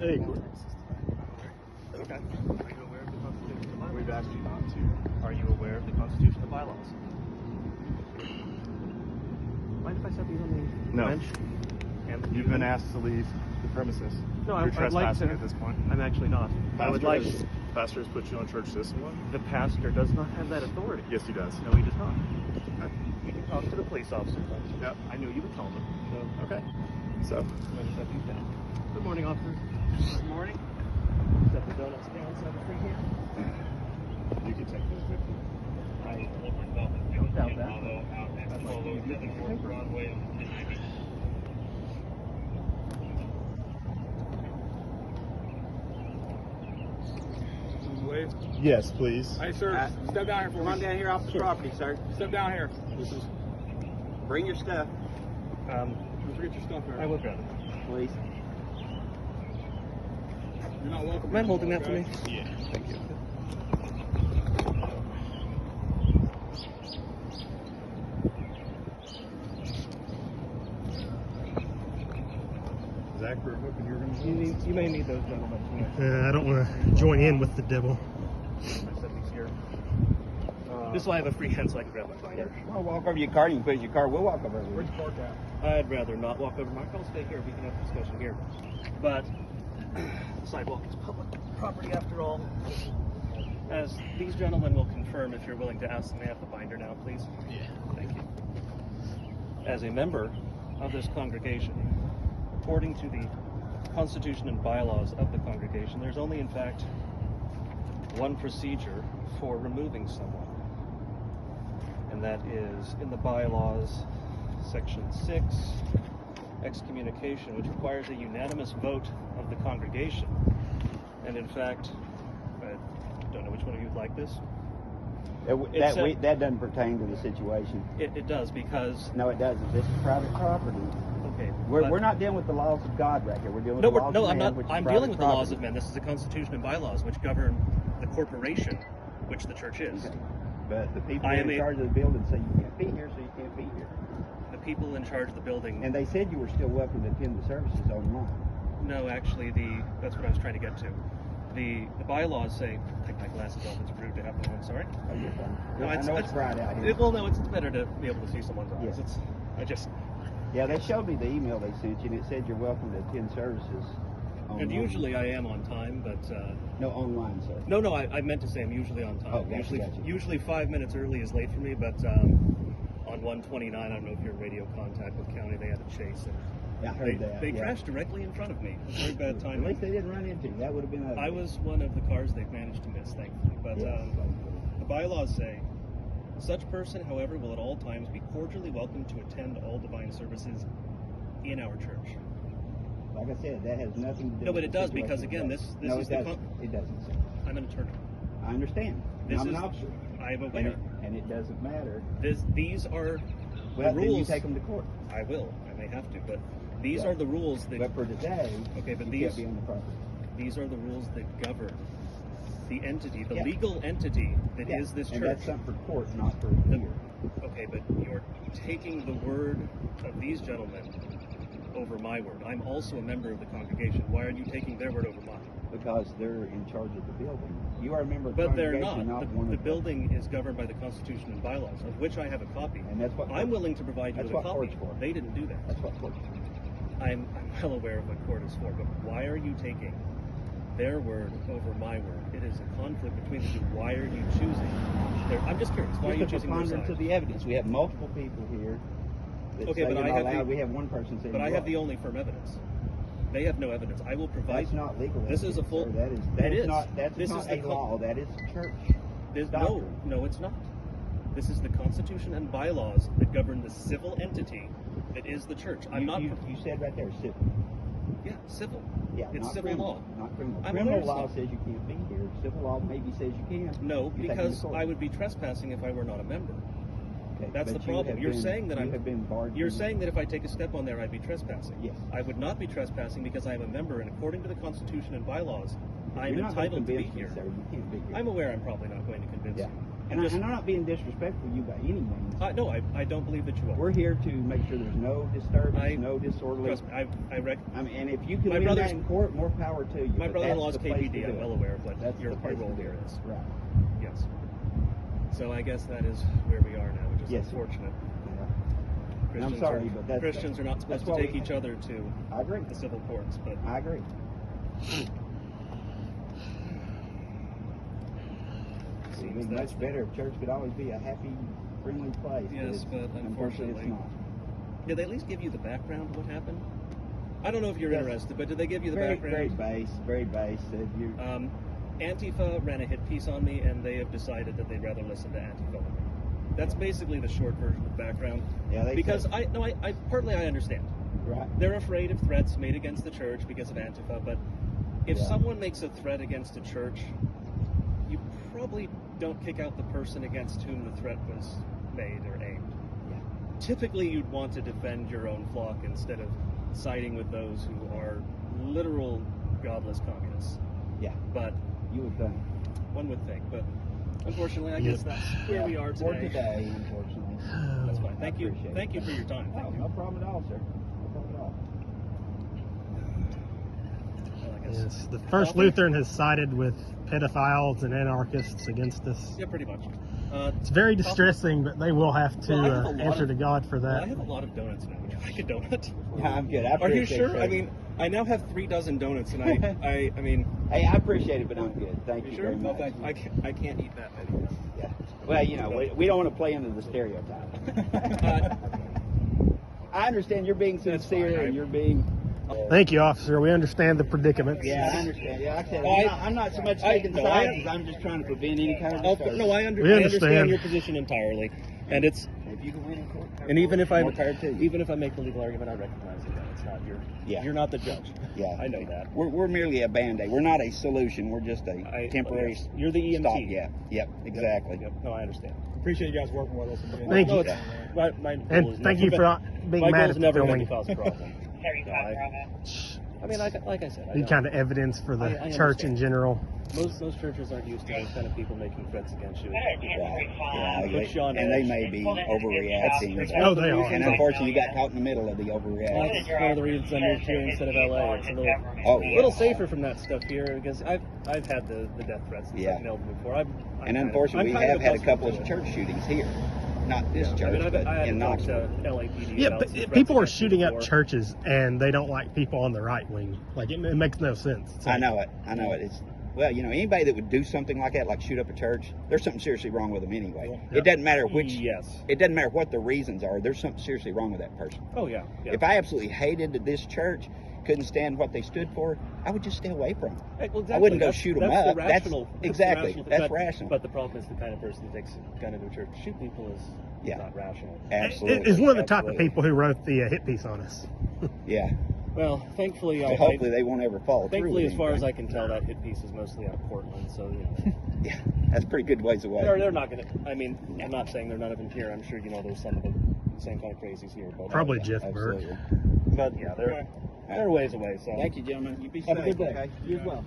Hey. Okay. Are you aware of the Constitution and bylaws? We've asked you not to. Are you aware of the Constitution and bylaws? Mind if I set these on the No. bench? And You've been asked to leave the premises. No, You're I'd like trespassing to. at this point. I'm actually not. I would like. Pastor has put you on church discipline? The pastor does not have that authority. Yes, he does. No, he does not. You can talk to the police officer. Yep. I knew you would tell them. So, Okay. So, I'm going to set these down. Good morning, officers. Good morning. Set the donuts down so I'm free here. you can take those with you. I doubt that. I'd like to use it. Broadway on 1090. Yes, please. Hey, sir, step down here for me. Come on down here off the property, sir. Step down here. Bring your stuff, Don't forget your stuff there. I will grab it. please. You're not welcome. Mind holding that for me? Yeah. Thank you. Zach, we're hoping you're going to You may need those gentlemen. I don't want to join in with the devil. I set these here. This will have a free hand so I can grab my binder. I'll walk over your car. You can put it in your car. We'll walk over Where's here. the park at? I'd rather not walk over my car. I'll stay here. We can have a discussion here. But the sidewalk is public property after all. As these gentlemen will confirm, if you're willing to ask them, they have the binder now, please. Yeah. Thank you. As a member of this congregation, according to the Constitution and bylaws of the congregation, there's only, in fact, one procedure for removing someone. And that is in the bylaws, section 6, excommunication, which requires a unanimous vote of the congregation. And in fact, I don't know which one of you would like this. That doesn't pertain to the situation. It does, because No, it doesn't. This is private property. okay, We're not dealing with the laws of God right here. We're dealing with No, the laws of I'm man, not. which is I'm private dealing with the laws property. of men. This is the Constitution and bylaws, which govern the corporation, which the church is. Okay. But the people I am in a- charge of the building say you can't be here, so you can't be here. The people in charge of the building. And they said you were still welcome to attend the services online. No, actually, that's what I was trying to get to. The bylaws say. Take my glasses off. It's rude to have them on. Sorry. Oh, you're fine. No, I know it's bright out here. Well, no, it's better to be able to see someone's eyes. Yes. Yeah, they showed me the email they sent you, and it said you're welcome to attend services online. And usually I am on time, but No, online, sir. no, I meant to say I'm usually on time. Oh, gotcha. Usually 5 minutes early is late for me, but on 129, I don't know if you're in radio contact with county, they had a chase. And Yeah, I heard that. They yeah. crashed directly in front of me. It was very bad At timing. least they didn't run into you. That would have been ugly. I was one of the cars they've managed to miss, thankfully. But Yes. the bylaws say, such person, however, will at all times be cordially welcome to attend all divine services in our church. Like I said, that has nothing to do No, but with it the does, situation because again, today. this No, is it the doesn't. It doesn't, sir. I'm an attorney. I understand. This I'm is- an officer. I'm And aware. it doesn't matter. These are Well, the then you rules. take them to court. I will. I may have to, but these Yeah. are the rules that. But for today, Okay, but you these can't be on the property. these are the rules that govern the entity, the Yeah. legal entity that is Yeah, this and church. that's something for court, not for The- here. Okay, but you're taking the word of these gentlemen over my word. I'm also a member of the congregation. Why are you taking their word over mine? Because they're in charge of the building. You are a member of the But they're congregation, not. one The of building is governed by the Constitution and bylaws, of which I have a copy. And that's what I'm willing to provide you that's with a what copy. court's for. They didn't do that. That's what court's for. I'm well aware of what court is for, but why are you taking their word over my word? It is a conflict between the two. Why are you choosing? I'm just curious. Why are you Just a choosing their preponderance side? of the evidence. We have multiple people here that Okay, say but you're I not have the- allowed. We have one person saying But I you have are. the only firm evidence. They have no evidence. I will provide. That's not legal. This is a evidence, full. sir. That It is is. not. That's This not is the a law. That is church. No, doctrine. no, it's not. This is the Constitution and bylaws that govern the civil entity that is the church. I'm you, not. You said right there, civil. Yeah, civil. Yeah, It's not civil criminal, law. Not criminal. I'm Criminal aware it's law not. says you can't be here. Civil law maybe says you can. No, You take them to because court. I would be trespassing if I were not a member. Okay, That's but the you problem. have You're been- saying that you I'm. have been barred. You're from- saying that if I take a step on there, I'd be trespassing. Yes. I would not be trespassing because I am a member, and according to the Constitution and bylaws, I am You're not gonna entitled to be convince me, here. sir. You can't be here. I'm aware I'm probably not going to convince Yeah. you. And I'm not being disrespectful to you by any means. No, I don't believe that you are. We're here to make sure there's no disturbance, no disorderly. Trust me, I mean, and if you can win that in court, more power to you. My but brother-in-law's that's the place to KPD. do I'm it. well aware of what That's your the place role to do here it. is. Right. Yes. So I guess that is where we are now, which is Yes. unfortunate. And I'm sorry, but that's Christians are not supposed to why take each other to I agree. the civil courts, but I agree. It would seems be that's much better if church could always be a happy, friendly place. Yes, but unfortunately it's not. Did they at least give you the background of what happened? I don't know if you're Yes. interested, but did they give you the Very background? very base. You, Antifa ran a hit piece on me, and they have decided that they'd rather listen to Antifa. That's basically the short version of the background. yeah, they Because said, I partly I understand. right. They're afraid of threats made against the church because of Antifa, but if Yeah. someone makes a threat against a church, you probably don't kick out the person against whom the threat was made or aimed. Yeah. Typically, you'd want to defend your own flock instead of siding with those who are literal godless communists. Yeah. But You have done one would think, but unfortunately, I Yeah. guess that's where we are For today. today, unfortunately. That's fine. Thank you. appreciate it. Thank you for your time. Oh, no problem at all, sir. No problem at all. Well, I guess- Yes, the First Coffee? Lutheran has sided with pedophiles and anarchists against us. Yeah, pretty much. It's very distressing, but they will have to Well, I have a lot answer of- to God for Well, I that. have a lot of donuts now. Would you like a donut? Yeah, I'm good. I Are you appreciate sure? it. I mean, I now have 3 dozen donuts, and I mean, Hey, I appreciate it, but I'm good. Thank you sure? very No, much. thank you. I can't eat that many. Yeah. Well, you know, we don't want to play into the stereotype. I understand you're being sincere and you're being. Thank you, officer. We understand the predicament. Yeah, I understand. Yeah, like I said, Oh, I'm not so much taking no, sides as I'm just trying to prevent any kind of disturbance. No, We I understand understand. your position entirely, and it's If you can win in court, and even if I more power to you. even if I make the legal argument, I recognize that it's not your. Yeah. You're not the judge. Yeah. I know that. We're merely a band-aid. We're not a solution. We're just a temporary yes. You're the EMT. stopgap. Yep, exactly. Yep. No, I understand. Appreciate you guys working with us. Thank you. it's, my goal is And thank never you been- for not being my mad goal at is the never been filming. to cause a problem. I mean, like I said, I Need know. kind of evidence for the I church in understand. general. Most churches aren't used to those kind of people making threats against you. Yeah, Puts you on and they edge. may be overreacting. That's Oh, they are. And unfortunately, you got caught in the middle of the Well, overreaction. that's one of the reasons I moved here instead of LA. It's a little, Oh, yeah. little safer from that stuff here because I've had the death threats and Yeah. stuff mailed to me before. I'm And kind of- unfortunately, I'm we kind have had a accustomed couple to of it. church shootings here. Not this I church, mean, but I had in to talk Knoxville. to LAPD. Yeah, about but some threats people are against me shooting up before. churches, and they don't like people on the right wing. Like, it makes no sense. It's I like- know it. I know it. It's well, you know, anybody that would do something like that, like shoot up a church, there's something seriously wrong with them anyway. Yeah. It doesn't matter which. Yes. It doesn't matter what the reasons are. There's something seriously wrong with that person. Oh yeah. Yeah. If I absolutely hated this church, couldn't stand what they stood for, I would just stay away from them. Hey, well, I wouldn't go that's- shoot 'em that's the up. That's- rational- exactly. the rational thing. That's But- rational. But the problem is the kind of person who takes a gun into a church to shoot people is Yeah. not rational. Absolutely. It's one of the type of Absolutely. people who wrote the hit piece on us. Yeah. Well, thankfully, So hopefully they won't ever fall through. thankfully, with as far as I anything. can tell, that hit piece is mostly out of Portland. So you know, Yeah, that's pretty good ways away. they're not going to. I mean, I'm not saying they're none of them here. I'm sure you know there's some of the same kind of crazies here. But Probably Jeff Burke. Absolutely. But yeah, they're ways away. So Thank you, gentlemen. You be Have a safe. good day. Okay? You as well.